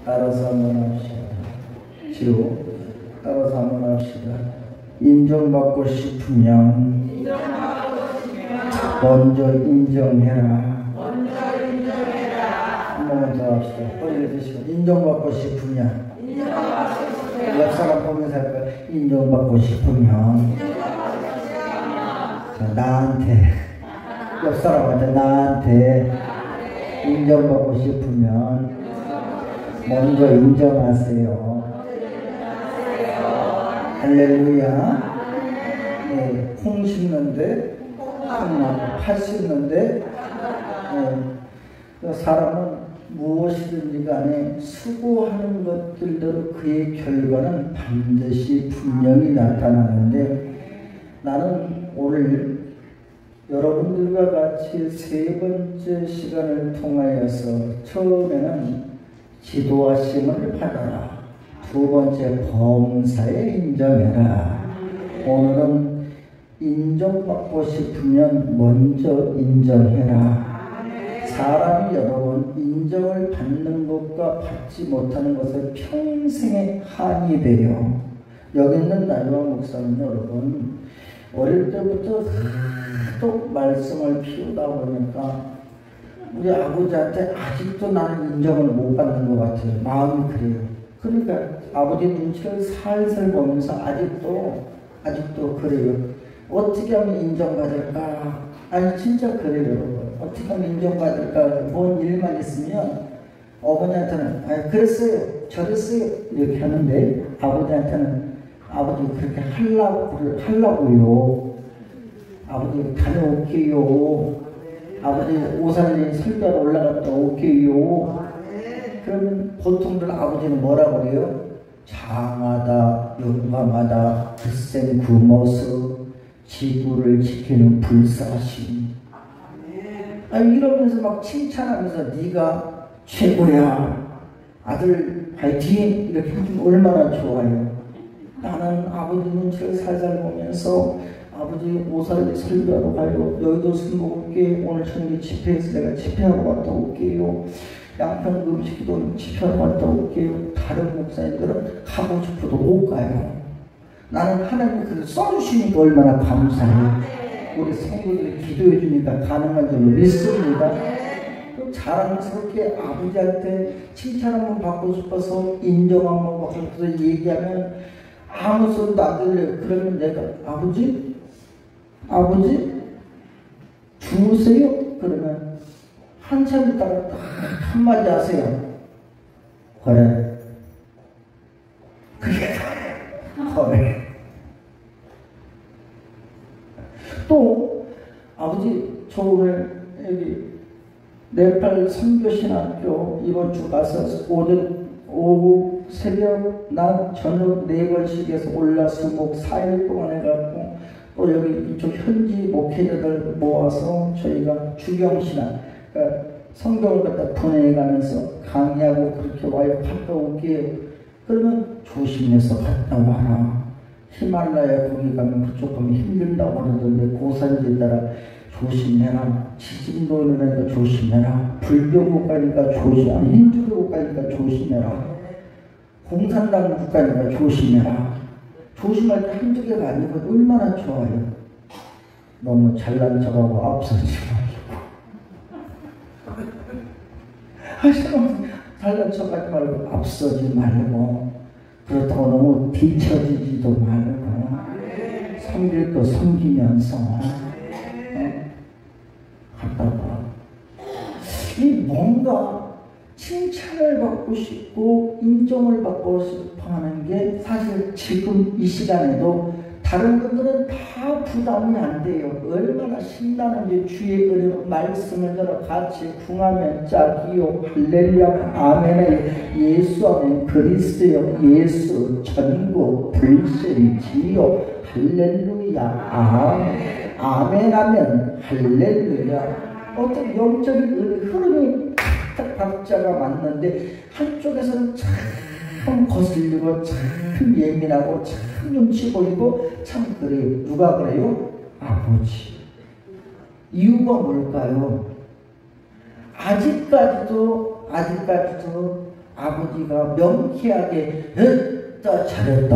따라서 한번 합시다. 지호 따라서 한번 합시다. 인정받고 싶으면 먼저 인정해라. 한 번만 더 합시다. 빨리 드시고. 인정받고 싶으면 옆 사람 보면서 할 거야. 인정받고 싶으면 자, 나한테 옆 사람한테 나한테 인정받고 싶으면 먼저 인정하세요. 할렐루야. 네, 콩 심는데 팥 심는데 사람은 무엇이든지 간에 수고하는 것들대로 그의 결과는 반드시 분명히 나타나는데, 나는 오늘 여러분들과 같이 세 번째 시간을 통하여서 처음에는 지도하심을 받아라, 두 번째 범사에 인정해라, 오늘은 인정받고 싶으면 먼저 인정해라. 사람이 여러분 인정을 받는 것과 받지 못하는 것을 평생에 한이 돼요. 여기 있는 나유아 목사는 여러분 어릴 때부터 또 말씀을 피우다 보니까 우리 아버지한테 아직도 나는 인정을 못 받는 것 같아요. 마음이 그래요. 그러니까 아버지 눈치를 살살 보면서 아직도 그래요. 어떻게 하면 인정받을까? 아니 진짜 그래요. 어떻게 하면 인정받을까? 뭔 일만 있으면 어머니한테는 그랬어요, 저랬어요 이렇게 하는데, 아버지한테는 아버지 그렇게 하려고요. 아버지 다녀올게요. 아버지 오산에 설교하러 올라갔다 올게요. 그러면 보통들 아버지는 뭐라고 그래요? 장하다, 용감하다, 글쎄 그 모습, 지구를 지키는 불사심. 이러면서 막 칭찬하면서 네가 최고야, 아들 화이팅 이렇게 해주면 얼마나 좋아요. 나는 아버지 눈치를 살살 보면서 아버지 오살리 설교하러 가요. 여의도 술 먹을게. 오늘 저녁에 집회에서 내가 집회하러 갔다 올게요. 양평 음식도 집회하러 갔다 올게요. 다른 목사님들은 가고 싶어도 못 가요. 나는 하나님이 그걸 써주시니까 얼마나 감사해요. 우리 성도들이 기도해 주니까 가능한 줄로 믿습니다. 자랑스럽게 아버지한테 칭찬 한번 받고 싶어서, 인정 한번 받고 싶어서 얘기하면 아무 소리도 안 들려요. 그러면 내가 아버지 주무세요? 그러면 한참 있다가 딱 한마디 하세요. 그래. 그게 그래. 또 아버지 저 오늘 여기 네팔 선교신학교 이번 주 가서 오후 새벽 낮 저녁 4번씩 해서 올라수목 4일 동안 해갖고, 또 여기 이쪽 현지 목회자들 모아서 저희가 주경신학, 그러니까 성경을 갖다 분해가면서 강의하고 그렇게 와요. 갔다 올게요. 그러면 조심해서 갔다 와라. 히말라야 거기 가면 그쪽 가면 힘들다고 그러던데 고산지에 따라 조심해라. 지진도 일어나니까 조심해라. 불교 국가니까 조심해라. 힌두교 국가니까 조심해라. 공산당 국가니까 조심해라. 조심할 때 한두 개가 아니고 얼마나 좋아요. 너무 잘난 척하고 앞서지 말고 잘난 척하지 말고 앞서지 말고, 그렇다고 너무 뒤처지지도 말고 섬길 거 섬기면서 갔다가 뭔가 칭찬을 받고 싶고 인정을 받고 싶어 하는 게 사실 지금 이 시간에도 다른 분들은 다 부담이 안 돼요. 얼마나 신나는지 주의 은혜로 말씀을 들어 같이 궁하면 짝이요 할렐루야 아멘에 예수 아멘 그리스도요 예수 전국 불신지요 할렐루야 아멘 하면 할렐루야. 어떤 영적인 흐름이 딱 박자가 맞는데 한쪽에서는 참 거슬리고 참 예민하고 참 눈치 보이고 참 그래요. 누가 그래요? 아버지. 이유가 뭘까요? 아직까지도 아버지가 명쾌하게 얘다 잘했다,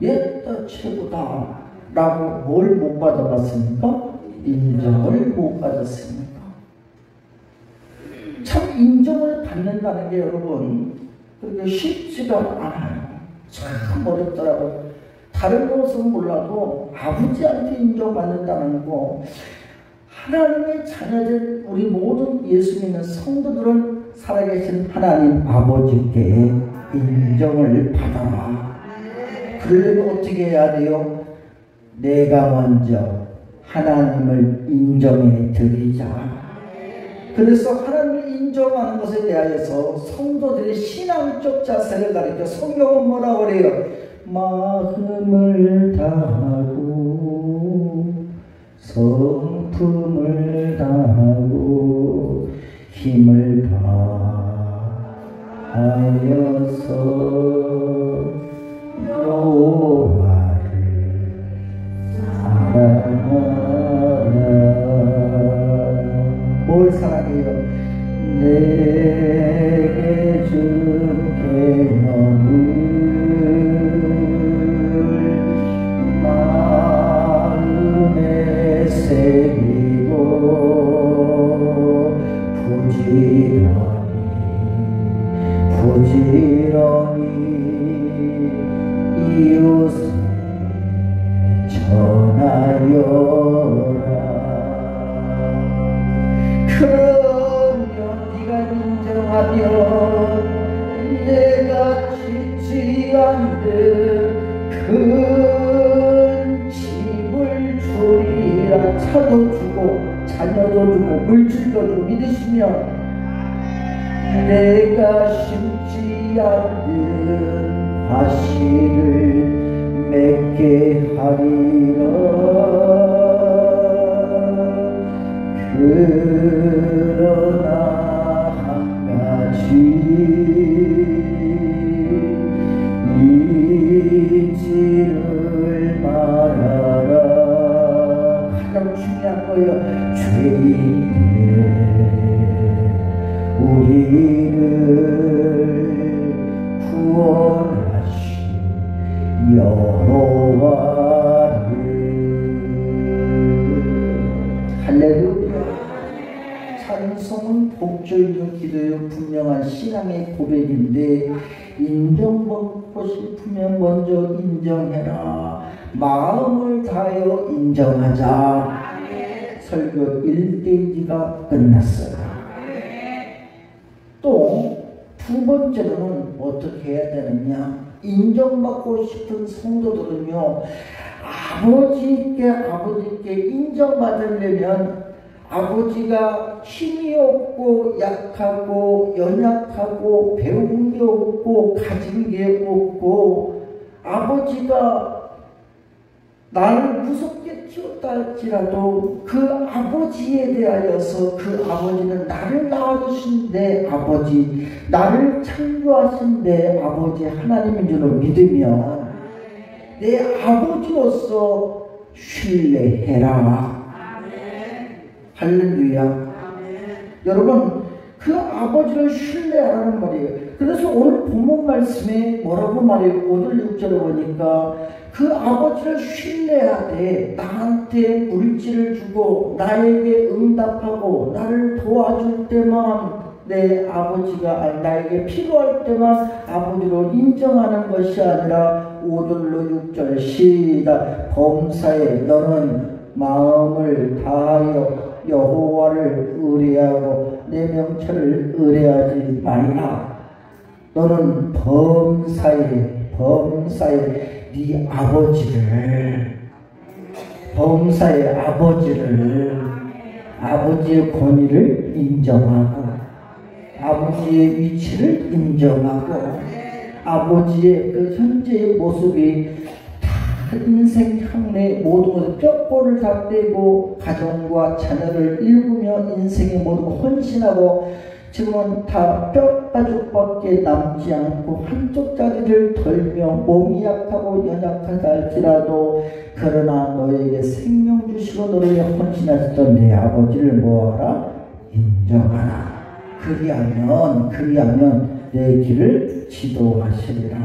얘다 최고다 라고 뭘 못 받아봤습니까? 인정을 못 받았습니까? 참 인정을 받는다는 게 여러분 그렇게 쉽지가 않아요. 참 어렵더라고요. 다른 것은 몰라도 아버지한테 인정받는다는 거, 하나님의 자녀들 우리 모든 예수 믿는 성도들은 살아계신 하나님 아버지께 인정을 받아라. 그러려면 어떻게 해야 돼요? 내가 먼저 하나님을 인정해 드리자. 그래서 하나님을 인정하는 것에 대하여서 성도들의 신앙적 자세를 가르쳐 성경은 뭐라고 그래요? 마음을 다하고 성품을 다하고 힘을 다하여서 여호와를 사랑하라. 뭘 사랑해요? 내게 준 계명을 마음에 새기고 부지런히 이웃에 전하여라. 그러면 네가 인정하면 내가 짓지 않는 큰 집을 주리라. 차도 주고 자녀도 주고 물질도 주고 믿으시면 내가 심지 않는 과실을 맺게 하리라. 그러나 한 가지 잊지를 말아라. 가장 중요한 거예요. 죄인들 우리를 구원하신 여호와를. 할렐루야. 찬송은 복조이는 기도요 분명한 신앙의 고백인데, 인정받고 싶으면 먼저 인정해라. 마음을 다하여 인정하자. 설교 1페이지가 끝났어요. 또 두 번째로는 어떻게 해야 되느냐? 인정받고 싶은 성도들은요, 아버지께 인정받으려면 아버지가 힘이 없고 약하고 연약하고 배운 게 없고 가진 게 없고, 아버지가 나를 무섭게 키웠다 할지라도 그 아버지에 대하여서 그 아버지는 나를 낳아주신 내 아버지, 나를 창조하신 내 아버지 하나님인 줄을 믿으면 내 아버지로서 신뢰해라. 할렐루야. 여러분, 그 아버지를 신뢰하라는 말이에요. 그래서 오늘 본문 말씀에 뭐라고 말해요? 오늘 6절을 보니까 그 아버지를 신뢰해야 돼. 나한테 물질을 주고 나에게 응답하고 나를 도와줄 때만 내 아버지가 나에게 필요할 때만 아버지로 인정하는 것이 아니라 5절로 6절 시작. 범사에 너는 마음을 다하여 여호와를 의뢰하고 내 명철을 의뢰하지 말라. 너는 범사에 네 범사의 아버지의 권위를 인정하고 아버지의 위치를 인정하고 아버지의 그 현재의 모습이 다 인생 향내 모든 것을 뼈골을 다 떼고 가정과 자녀를 일구며 인생의 모든 헌신하고 지금은 다 뼈가죽밖에 남지 않고 한쪽 자리를 덜며 몸이 약하고 연약하다 할지라도 그러나 너에게 생명 주시고 너에게 헌신하셨던 내 아버지를 뭐하라? 인정하라. 그리하면 내 길을 지도하시리라.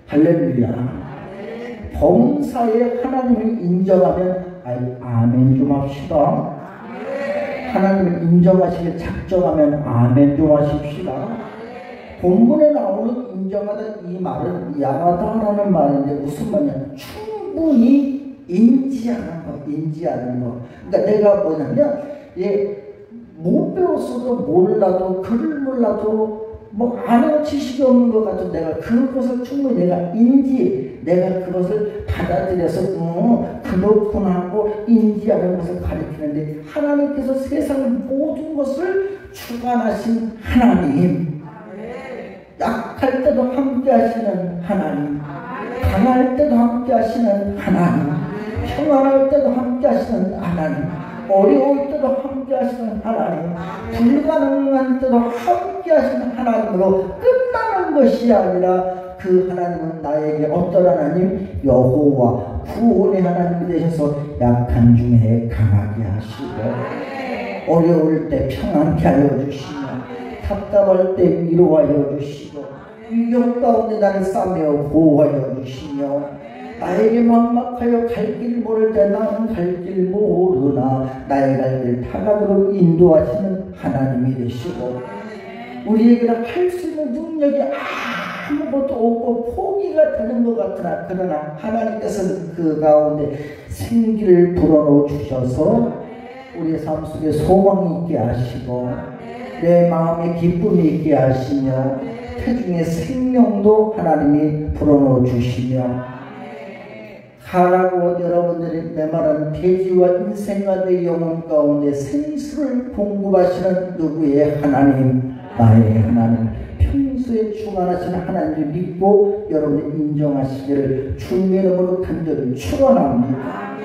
할렐루야. 범사에 하나님을 인정하면 아멘 좀 합시다. 하나님을 인정하시길 작정하면 아멘 좀 하십시다. 본문에 나오는 인정하다 이 말은 야하다라는 말인데 무슨 말이냐? 충분히 인지하는 거. 그러니까 내가 뭐냐면 못 배웠어도 몰라도 글을 몰라도 뭐 아는 지식이 없는 것 같아도 내가 그것을 충분히 내가 그것을 받아들여서 그렇구나 하고 인지하는 것을 가리키는데, 하나님께서 세상의 모든 것을 주관하신 하나님, 약할 때도 함께 하시는 하나님, 강할 때도 함께 하시는 하나님, 평안할 때도 함께 하시는 하나님, 어려울 때도 함께 하시는 하나님, 불가능한 때도 함께 하시는 하나님으로 끝나는 것이 아니라 그 하나님은 나에게 어떤 하나님? 여호와 구원의 하나님이 되셔서 약한 중에 강하게 하시고, 어려울 때 평안케 하여 주시며, 답답할 때 위로하여 주시고, 위협 가운데 나를 싸매어 보호하여 주시며, 나에게 막막하여 갈 길 모를 때 나는 갈 길 모르나 나의 갈 길 다가도록 인도하시는 하나님이 되시고, 우리에게는 할 수 있는 능력이 아무것도 없고 포기가 되는 것 같으나, 그러나 하나님께서는 그 가운데 생기를 불어넣어 주셔서 우리의 삶 속에 소망이 있게 하시고 내 마음에 기쁨이 있게 하시며 태중에 생명도 하나님이 불어넣어 주시며, 가라고 여러분들이 메마른 돼지와 인생과 내 영혼 가운데 생수를 공급하시는 누구의 하나님? 나의 하나님, 평소에 주관하시는 하나님을 믿고 여러분이 인정하시기를 주님의 이름으로 간절히 축원합니다.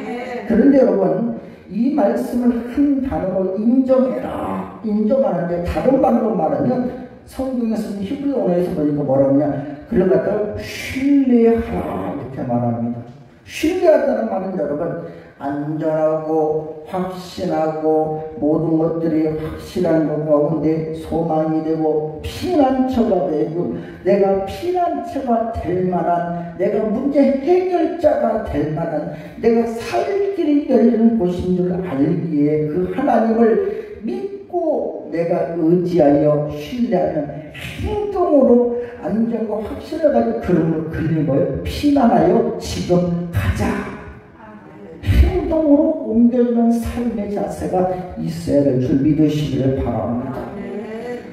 그런데 여러분, 이 말씀을 한 단어로 인정해라, 인정하는데 다른 말로 말하면 성경에서는 히브리 언어에서 보니까 뭐라고 하냐, 그걸 갖다가 신뢰하라 이렇게 말합니다. 신뢰하다는 말은 여러분, 안전하고 확신하고 모든 것들이 확실한 것 가운데 소망이 되고 피난처가 되고, 내가 피난처가 될 만한, 내가 문제 해결자가 될 만한, 내가 살 길이 열리는 곳인 줄 알기에 그 하나님을 믿고 내가 의지하여 신뢰하는 행동으로 안전과 확신을 가지고 그름을 그리는 거예요. 피난하여 지금 가자. 행동으로 옮겨주는 삶의 자세가 있어야 될 줄 믿으시기를 바랍니다.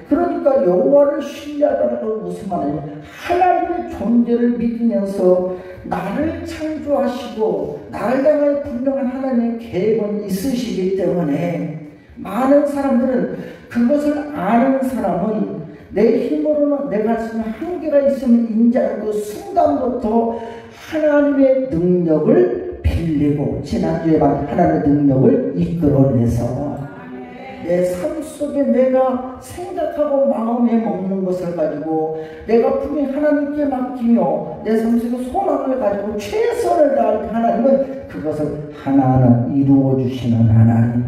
그러니까 여호와를 신뢰하다는 건 무슨 말이냐, 하나님의 존재를 믿으면서 나를 창조하시고 나를 향해 분명한 하나님의 계획은 있으시기 때문에, 많은 사람들은 그것을 아는 사람은 내 힘으로는 내 가슴에 한계가 있으면 인지하는 그 순간부터 하나님의 능력을 빌리고, 지난주에 말한 하나님의 능력을 이끌어내서 내 삶 속에 내가 생각하고 마음에 먹는 것을 가지고 내가 분명히 하나님께 맡기며 내 삶 속에 소망을 가지고 최선을 다할 하나님은 그것을 하나하나 이루어 주시는 하나님,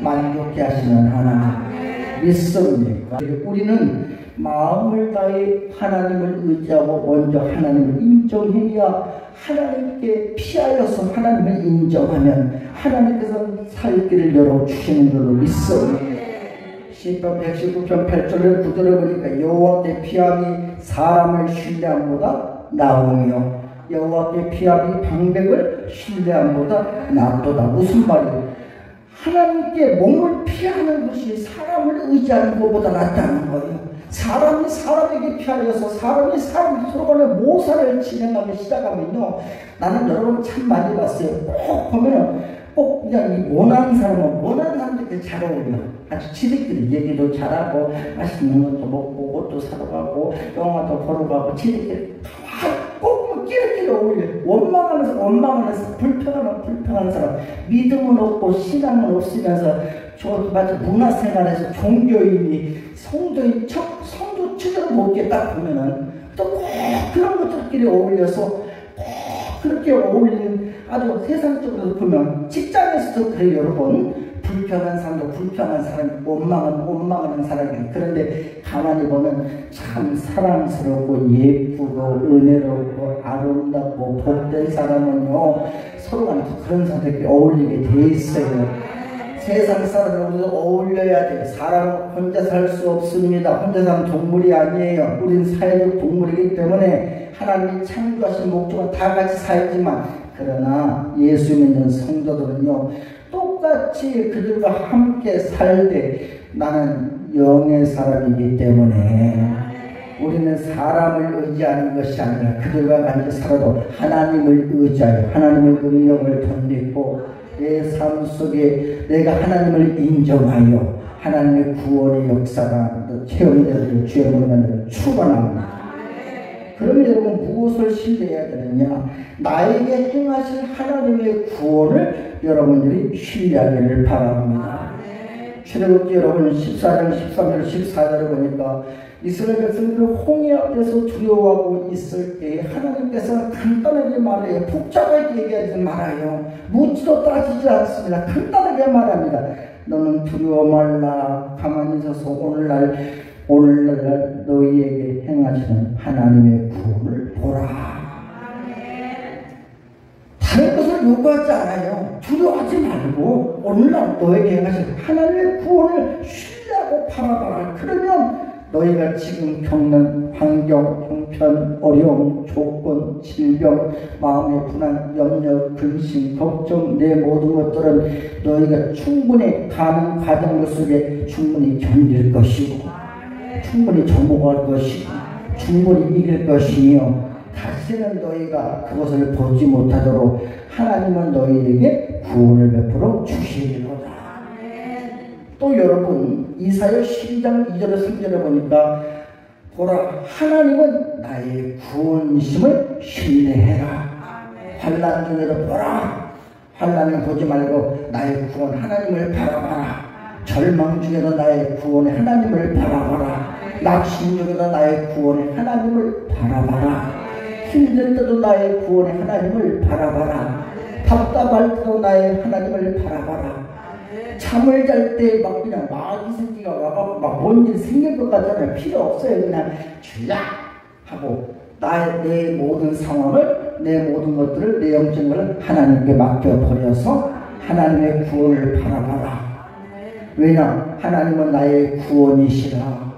만족케 하시는 하나님 믿습니까? 우리는 마음을 다해 하나님을 의지하고 먼저 하나님을 인정해야, 하나님께 피하여서 하나님을 인정하면 하나님께서 살 길을 열어주시는 줄로 믿습니다. 시편 119편 8절을 구절을 보니까 여호와께 피함이 사람을 신뢰함보다 나으며 여호와께 피함이 방백을 신뢰함보다 낫도다. 무슨 말이에요? 하나님께 몸을 피하는 것이 사람을 의지하는 것보다 낫다는 거예요. 사람이 사람에게 피하여서 사람이 서로 간에 모사를 진행하기 시작하면요, 나는 여러분 참 많이 봤어요. 꼭 보면은 꼭 그냥 이 원하는 사람들이 잘 어울려. 아주 지들끼리 얘기도 잘하고 맛있는 것도 먹고 옷도 사러 가고 영화도 보러 가고 지들끼리 꼭 끼리끼리 어울려. 원망하는 사람, 불평하는 사람, 믿음은 없고 신앙은 없으면서 저도 마치 문화생활에서 종교인이 성도 제대로 못게 딱 보면은 또 꼭 그런 것들끼리 어울려서 꼭 그렇게 어울리는, 아주 세상적으로 보면 직장에서도 그래요. 여러분, 불평한 사람도 불평한 사람이고 원망은 원망하는 사람이에요. 그런데 가만히 보면 참 사랑스럽고 예쁘고 은혜롭고 아름답고 복된 사람은요 서로가 그런 사람들끼리 어울리게 돼 있어요. 세상 사람들하고 어울려야 돼. 사람은 혼자 살 수 없습니다. 혼자 사는 동물이 아니에요. 우린 사회적 동물이기 때문에 하나님이 창조하신 목적은 다 같이 살지만 그러나 예수 믿는 성도들은요 똑같이 그들과 함께 살되 나는 영의 사람이기 때문에 우리는 사람을 의지하는 것이 아니라 그들과 같이 살아도 하나님을 의지하여 하나님의 능력을 덧입고 내 삶 속에 내가 하나님을 인정하여 하나님의 구원의 역사가 체험되는 주의 문을 축원합니다. 그러면 여러분 무엇을 신뢰해야 되느냐? 나에게 행하실 하나님의 구원을 여러분들이 신뢰하기를 바랍니다. 출애굽기 여러분 14장 13절 14절을 보니까 이스라엘 백성들이 홍해 앞에서 두려워하고 있을 때 하나님께서 간단하게 말해요. 복잡하게 얘기하지 말아요. 묻지도 따지지 않습니다. 간단하게 말합니다. 너는 두려워 말라. 가만히 서서 오늘날 너희에게 행하시는 하나님의 구원을 보라. 다른 것을 요구하지 않아요. 두려워하지 말고 오늘날 너에게 행하시는 하나님의 구원을 신뢰하고 바라봐라. 그러면 너희가 지금 겪는 환경, 형편, 어려움, 조건, 질병, 마음의 불안, 염려, 근심, 걱정 내 모든 것들은 너희가 충분히 가는 과정 속에 충분히 견딜 것이고 충분히 정복할 것이고 충분히 이길 것이며 다시는 너희가 그것을 보지 못하도록 하나님은 너희에게 구원을 베풀어 주시리로다. 또 여러분 이사야 12장 2절에 3절에 보니까 보라 하나님은 나의 구원이심을 신뢰해라. 환난 중에도 보라 환난을 보지 말고 나의 구원 하나님을 바라봐라. 절망 중에도 나의 구원의 하나님을 바라봐라. 낙심 중에도 나의 구원의 하나님을 바라봐라. 힘들 때도 나의 구원의 하나님을 바라봐라. 답답할 때도 나의 하나님을 바라봐라. 잠을 잘 때 막 그냥 마귀 새끼가 와가지고 막 뭔 일 생길 것 같잖아요. 필요 없어요. 그냥 주야 하고 내 모든 상황을 내 모든 것들을 내 영적인 것을 하나님께 맡겨버려서 하나님의 구원을 바라봐라. 왜냐 하나님은 나의 구원이시라.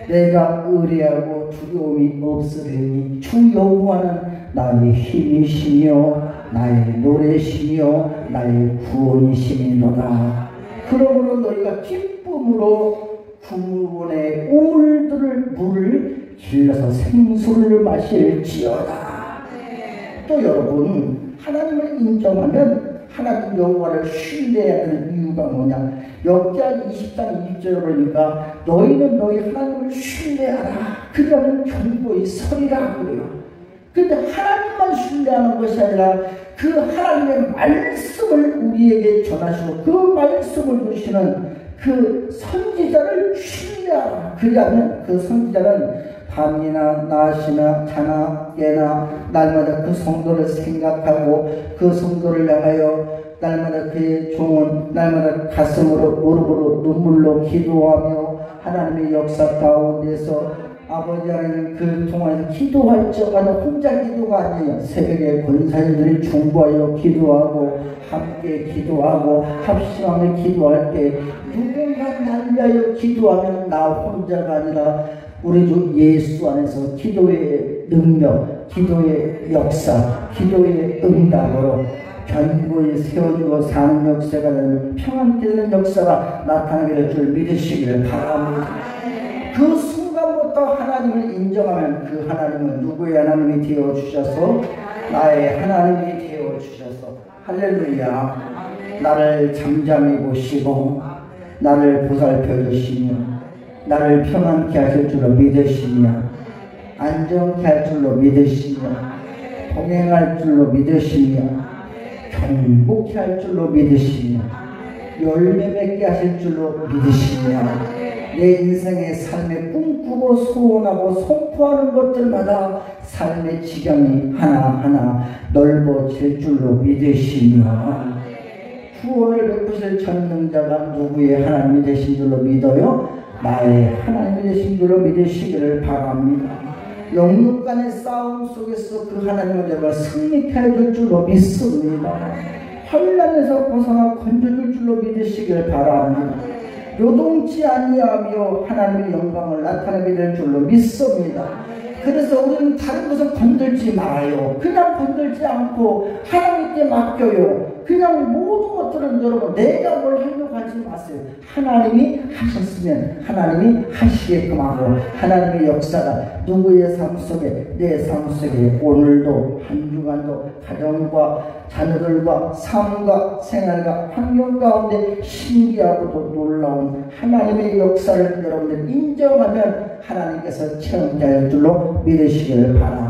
내가 의뢰하고 두려움이 없으리니 주 여호와는 나의 힘이시며 나의 노래시며 나의 구원이시니로다. 그러므로 너희가 기쁨으로 구원의 물을 길러서 생수를 마실지어다. 또 여러분 하나님을 인정하면 하나님 여호와를 신뢰해야 하는 이유가 뭐냐? 역대하 20장 20절을 보니까 너희는 너희 하나님을 신뢰하라. 그러면 견고히 서리라 그래요. 근데 하나님만 신뢰하는 것이 아니라 그 하나님의 말씀을 우리에게 전하시고 그 말씀을 주시는 그 선지자를 신뢰하라. 그리하면 그 선지자는 밤이나 낮이나 자나 깨나 날마다 그 성도를 생각하고 그 성도를 향하여 날마다 그의 종은 날마다 가슴으로 무릎으로 눈물로 기도하며 하나님의 역사 가운데서 아버지 하나님 그 동안에서 기도할 적은 혼자 기도가 아니에요. 새벽에 권사님들이 중보하여 기도하고 함께 기도하고 합심하며 기도할 때 누군가 날 위하여 기도하면 나 혼자가 아니라 우리 주 예수 안에서 기도의 능력, 기도의 역사, 기도의 응답으로 견고히 세워주고 사는 역사가 되는 평안되는 역사가 나타나게 될 줄 믿으시기를 바랍니다. 그 순간부터 하나님을 인정하면 그 하나님은 누구의 하나님이 되어주셔서 나의 하나님이 되어주셔서 할렐루야. 나를 잠잠히 보시고 나를 보살펴 주시며 나를 평안케 하실 줄로 믿으시며 안정케 할 줄로 믿으시며 동행할 줄로 믿으시며 경복케 할 줄로 믿으시며 열매 맺게 하실 줄로 믿으시며 내 인생의 삶에 꿈꾸고 소원하고 선포하는 것들마다 삶의 지경이 하나하나 넓어질 줄로 믿으시며 구원을 베푸실 전능자가 누구의 하나님이 되신 줄로 믿어요? 나의 하나님이 되신 줄로 믿으시기를 바랍니다. 영육간의 싸움 속에서 그 하나님을 내가 승리케 해줄 줄로 믿습니다. 환난에서 벗어나 건져줄 줄로 믿으시기를 바랍니다. 요동치 아니하며 하나님의 영광을 나타내게 될 줄로 믿습니다. 그래서 우리는 다른 것을 건들지 말아요. 그냥 건들지 않고 하나님께 맡겨요. 그냥 모든 것들은 여러분 내가 뭘 하려고 하지 마세요. 하나님이 하셨으면 하나님이 하시게끔 하고 하나님의 역사가 누구의 삶 속에 내 삶 속에 오늘도 한 주간도 가정과 자녀들과 삶과 생활과 환경 가운데 신기하고도 놀라운 하나님의 역사를 여러분들 인정하면 하나님께서 체험자일 줄로 믿으시기를 바랍니다.